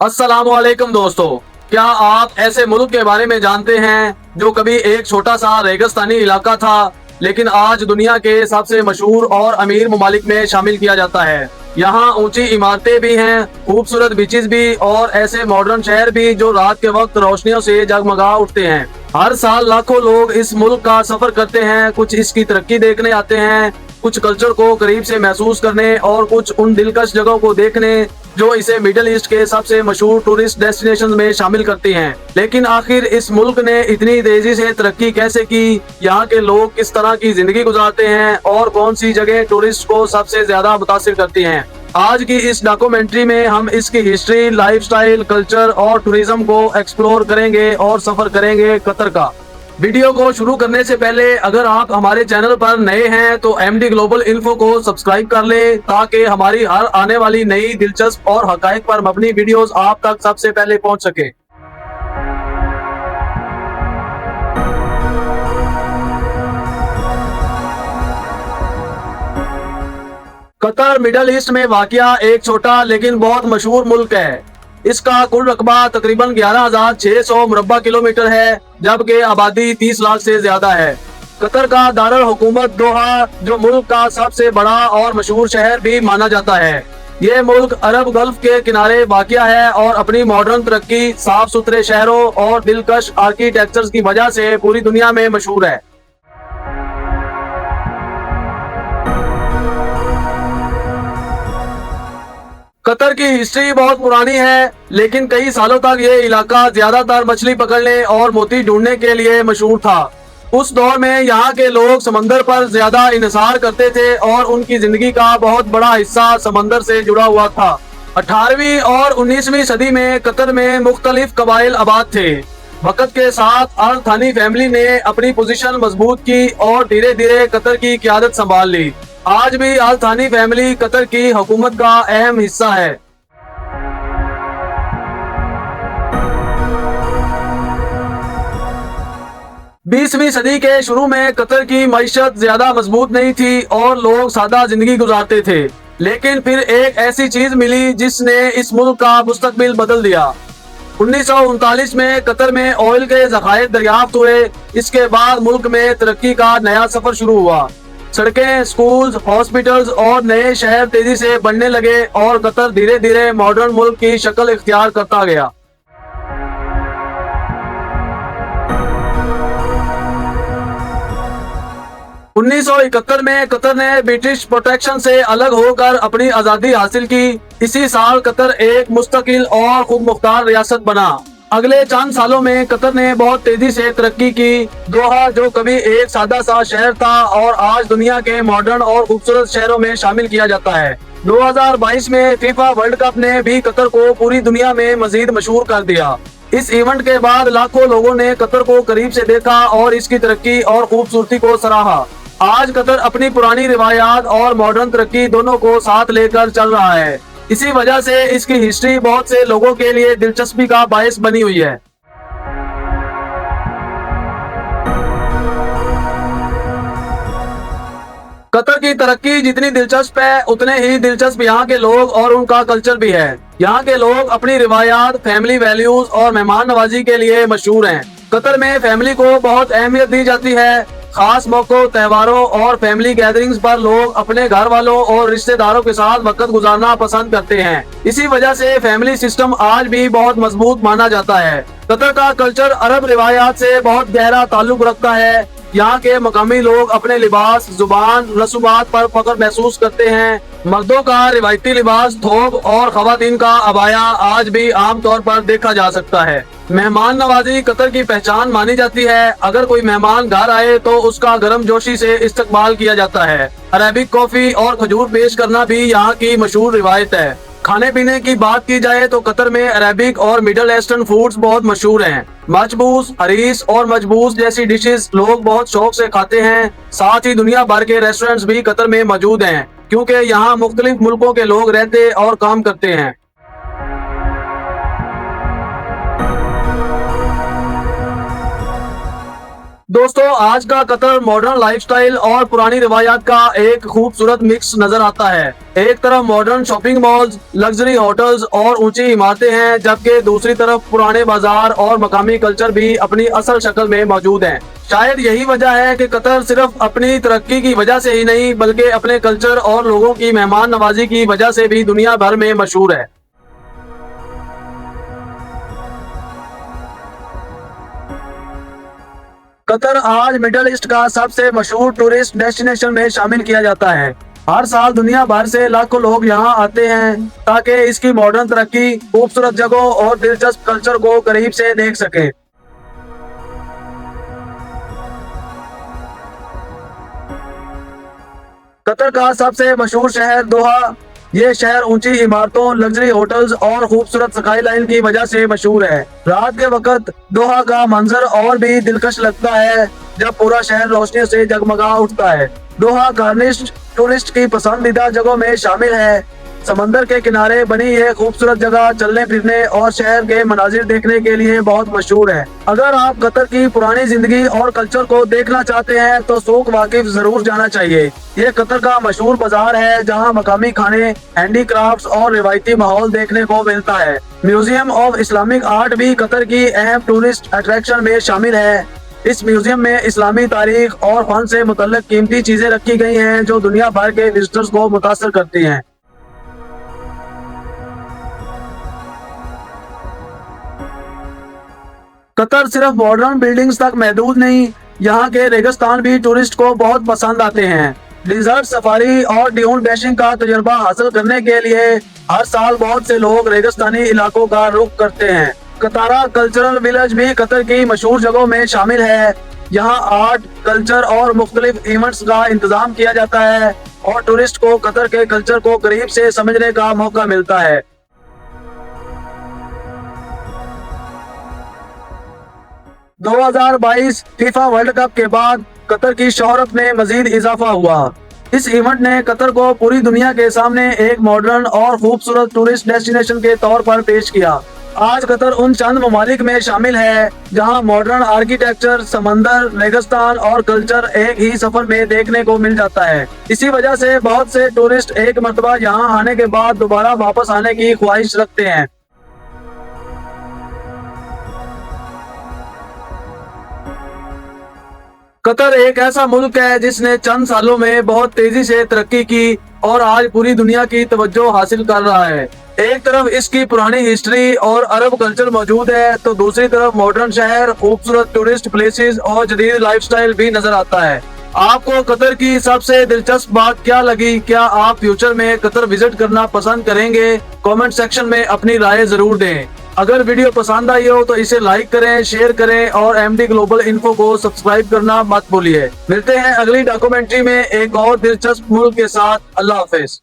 अस्सलामुअलैकुम दोस्तों, क्या आप ऐसे मुल्क के बारे में जानते हैं जो कभी एक छोटा सा रेगिस्तानी इलाका था लेकिन आज दुनिया के सबसे मशहूर और अमीर ममालिक में शामिल किया जाता है। यहाँ ऊंची इमारतें भी हैं, खूबसूरत बीचेस भी और ऐसे मॉडर्न शहर भी जो रात के वक्त रोशनियों से जगमगा उठते हैं। हर साल लाखों लोग इस मुल्क का सफर करते हैं, कुछ इसकी तरक्की देखने आते हैं, कुछ कल्चर को करीब से महसूस करने और कुछ उन दिलकश जगहों को देखने जो इसे मिडिल ईस्ट के सबसे मशहूर टूरिस्ट डेस्टिनेशन में शामिल करती हैं। लेकिन आखिर इस मुल्क ने इतनी तेजी से तरक्की कैसे की, यहाँ के लोग किस तरह की जिंदगी गुजारते हैं और कौन सी जगह टूरिस्ट को सबसे ज्यादा मुतासिर करती हैं। आज की इस डॉक्यूमेंट्री में हम इसकी हिस्ट्री, लाइफस्टाइल, कल्चर और टूरिज्म को एक्सप्लोर करेंगे और सफर करेंगे कतर का। वीडियो को शुरू करने से पहले अगर आप हमारे चैनल पर नए हैं तो एमडी ग्लोबल इन्फो को सब्सक्राइब कर लें ताकि हमारी हर आने वाली नई दिलचस्प और हकायक पर मबनी वीडियोस आप तक सबसे पहले पहुंच सके। कतर मिडल ईस्ट में वाक़िया एक छोटा लेकिन बहुत मशहूर मुल्क है। इसका कुल रकबा तकरीबन 11,600 मुरब्बा किलोमीटर है, जबकि आबादी 30 लाख से ज्यादा है। कतर का दारुल हुकूमत दोहा, जो मुल्क का सबसे बड़ा और मशहूर शहर भी माना जाता है। ये मुल्क अरब गल्फ के किनारे वाक़िया है और अपनी मॉडर्न तरक्की, साफ सुथरे शहरों और दिलकश आर्किटेक्चर की वजह से पूरी दुनिया में मशहूर है। कतर की हिस्ट्री बहुत पुरानी है, लेकिन कई सालों तक ये इलाका ज्यादातर मछली पकड़ने और मोती ढूंढने के लिए मशहूर था। उस दौर में यहाँ के लोग समंदर पर ज्यादा इन्हिसार करते थे और उनकी जिंदगी का बहुत बड़ा हिस्सा समंदर से जुड़ा हुआ था। 18वीं और 19वीं सदी में कतर में मुख्तलिफ कबाइल आबाद थे। वक्त के साथ अल थानी फैमिली ने अपनी पोजीशन मजबूत की और धीरे धीरे कतर की क़यादत संभाल ली। आज भी अल थानी फैमिली कतर की हुकूमत का अहम हिस्सा है। 20वीं सदी के शुरू में कतर की मईशत ज्यादा मजबूत नहीं थी और लोग सादा जिंदगी गुजारते थे, लेकिन फिर एक ऐसी चीज मिली जिसने इस मुल्क का मुस्तकबिल बदल दिया। 1939 में कतर में ऑयल के ज़खायर दरियाफ्त हुए। इसके बाद मुल्क में तरक्की का नया सफर शुरू हुआ। सड़कें, स्कूल्स, हॉस्पिटल्स और नए शहर तेजी से बनने लगे और कतर धीरे धीरे मॉडर्न मुल्क की शक्ल इख्तियार करता गया। उन्नीस सौ 1971 में कतर ने ब्रिटिश प्रोटेक्शन से अलग होकर अपनी आजादी हासिल की। इसी साल कतर एक मुस्तकिल और खुद मुख्तार रियासत बना। अगले चंद सालों में कतर ने बहुत तेजी से तरक्की की। दोहा, जो कभी एक सादा सा शहर था और आज दुनिया के मॉडर्न और खूबसूरत शहरों में शामिल किया जाता है। 2022 में फीफा वर्ल्ड कप ने भी कतर को पूरी दुनिया में मजीद मशहूर कर दिया। इस इवेंट के बाद लाखों लोगों ने कतर को करीब से देखा और इसकी तरक्की और खूबसूरती को सराहा। आज कतर अपनी पुरानी रिवायात और मॉडर्न तरक्की दोनों को साथ लेकर चल रहा है। इसी वजह से इसकी हिस्ट्री बहुत से लोगों के लिए दिलचस्पी का बायस बनी हुई है। कतर की तरक्की जितनी दिलचस्प है, उतने ही दिलचस्प यहाँ के लोग और उनका कल्चर भी है। यहाँ के लोग अपनी रिवायात, फैमिली वैल्यूज और मेहमान नवाजी के लिए मशहूर हैं। कतर में फैमिली को बहुत अहमियत दी जाती है। खास मौकों, त्योहारों और फैमिली गैदरिंग्स पर लोग अपने घर वालों और रिश्तेदारों के साथ वक्त गुजारना पसंद करते हैं। इसी वजह से फैमिली सिस्टम आज भी बहुत मजबूत माना जाता है। कतर का कल्चर अरब रिवायात से बहुत गहरा ताल्लुक रखता है। यहाँ के मकामी लोग अपने लिबास, जुबान, रसूमात पर फख्र महसूस करते हैं। मर्दों का रिवायती लिबास थोब और खवातीन का अबाया आज भी आमतौर पर देखा जा सकता है। मेहमान नवाजी कतर की पहचान मानी जाती है। अगर कोई मेहमान घर आए तो उसका गर्म जोशी से इस्तकबाल किया जाता है। अरेबिक कॉफी और खजूर पेश करना भी यहाँ की मशहूर रिवायत है। खाने पीने की बात की जाए तो कतर में अरेबिक और मिडल ईस्टर्न फूड्स बहुत मशहूर हैं। मजबूस, हरीस और मजबूस जैसी डिशेस लोग बहुत शौक से खाते हैं। साथ ही दुनिया भर के रेस्टोरेंट्स भी कतर में मौजूद हैं, क्योंकि यहाँ मुख्तलिफ मुल्कों के लोग रहते और काम करते हैं। दोस्तों, आज का कतर मॉडर्न लाइफस्टाइल और पुरानी रिवायात का एक खूबसूरत मिक्स नजर आता है। एक तरफ modern shopping malls, luxury hotels और ऊंची इमारतें हैं, जबकि दूसरी तरफ पुराने बाजार और मकामी कल्चर भी अपनी असल शक्ल में मौजूद हैं। शायद यही वजह है कि कतर सिर्फ अपनी तरक्की की वजह से ही नहीं, बल्कि अपने कल्चर और लोगों की मेहमान नवाजी की वजह से भी दुनिया भर में मशहूर है। कतर आज मिडल ईस्ट का सबसे मशहूर टूरिस्ट डेस्टिनेशन में शामिल किया जाता है। हर साल दुनिया भर से लाखों लोग यहाँ आते हैं ताकि इसकी मॉडर्न तरक्की, खूबसूरत जगहों और दिलचस्प कल्चर को करीब से देख सके। कतर का सबसे मशहूर शहर दोहा। ये शहर ऊंची इमारतों, लग्जरी होटल्स और खूबसूरत स्काई लाइन की वजह से मशहूर है। रात के वक्त दोहा का मंजर और भी दिलकश लगता है जब पूरा शहर रोशनी से जगमगा उठता है। दोहा गार्निश टूरिस्ट की पसंदीदा जगहों में शामिल है। समंदर के किनारे बनी यह खूबसूरत जगह चलने फिरने और शहर के मनाजिर देखने के लिए बहुत मशहूर है। अगर आप कतर की पुरानी जिंदगी और कल्चर को देखना चाहते हैं तो सूक वाकिफ जरूर जाना चाहिए। ये कतर का मशहूर बाजार है जहां मकामी खाने, हैंडीक्राफ्ट्स और रिवायती माहौल देखने को मिलता है। म्यूजियम ऑफ इस्लामिक आर्ट भी कतर की अहम टूरिस्ट अट्रैक्शन में शामिल है। इस म्यूजियम में इस्लामी तारीख और फन से मुतल्लिक कीमती चीजें रखी गई हैं जो दुनिया भर के विजिटर्स को मुतासर करती हैं। कतर सिर्फ मॉडर्न बिल्डिंग्स तक महदूद नहीं, यहाँ के रेगिस्तान भी टूरिस्ट को बहुत पसंद आते हैं। डिजर्ट सफारी और ड्यून डैशिंग का तजुर्बा हासिल करने के लिए हर साल बहुत से लोग रेगिस्तानी इलाकों का रुख करते हैं। कतारा कल्चरल विलेज भी कतर की मशहूर जगहों में शामिल है। यहाँ आर्ट, कल्चर और मुख्तलिफ इवेंट्स का इंतजाम किया जाता है और टूरिस्ट को कतर के कल्चर को करीब से समझने का मौका मिलता है। 2022 फीफा वर्ल्ड कप के बाद कतर की शोहरत में मजीद इजाफा हुआ। इस इवेंट ने कतर को पूरी दुनिया के सामने एक मॉडर्न और खूबसूरत टूरिस्ट डेस्टिनेशन के तौर पर पेश किया। आज कतर उन चंद ममालिक में शामिल है जहां मॉडर्न आर्किटेक्चर, समंदर, रेगिस्तान और कल्चर एक ही सफर में देखने को मिल जाता है। इसी वजह से बहुत से टूरिस्ट एक मर्तबा यहां आने के बाद दोबारा वापस आने की ख्वाहिश रखते हैं। कतर एक ऐसा मुल्क है जिसने चंद सालों में बहुत तेजी से तरक्की की और आज पूरी दुनिया की तवज्जो हासिल कर रहा है। एक तरफ इसकी पुरानी हिस्ट्री और अरब कल्चर मौजूद है तो दूसरी तरफ मॉडर्न शहर, खूबसूरत टूरिस्ट प्लेसेस और जदीद लाइफस्टाइल भी नजर आता है। आपको कतर की सबसे दिलचस्प बात क्या लगी? क्या आप फ्यूचर में कतर विजिट करना पसंद करेंगे? कमेंट सेक्शन में अपनी राय जरूर दें। अगर वीडियो पसंद आई हो तो इसे लाइक करें, शेयर करें और एमडी ग्लोबल इन्फो को सब्सक्राइब करना मत भूलिए। मिलते हैं अगली डॉक्यूमेंट्री में एक और दिलचस्प मुल्क के साथ। अल्लाह हाफिज।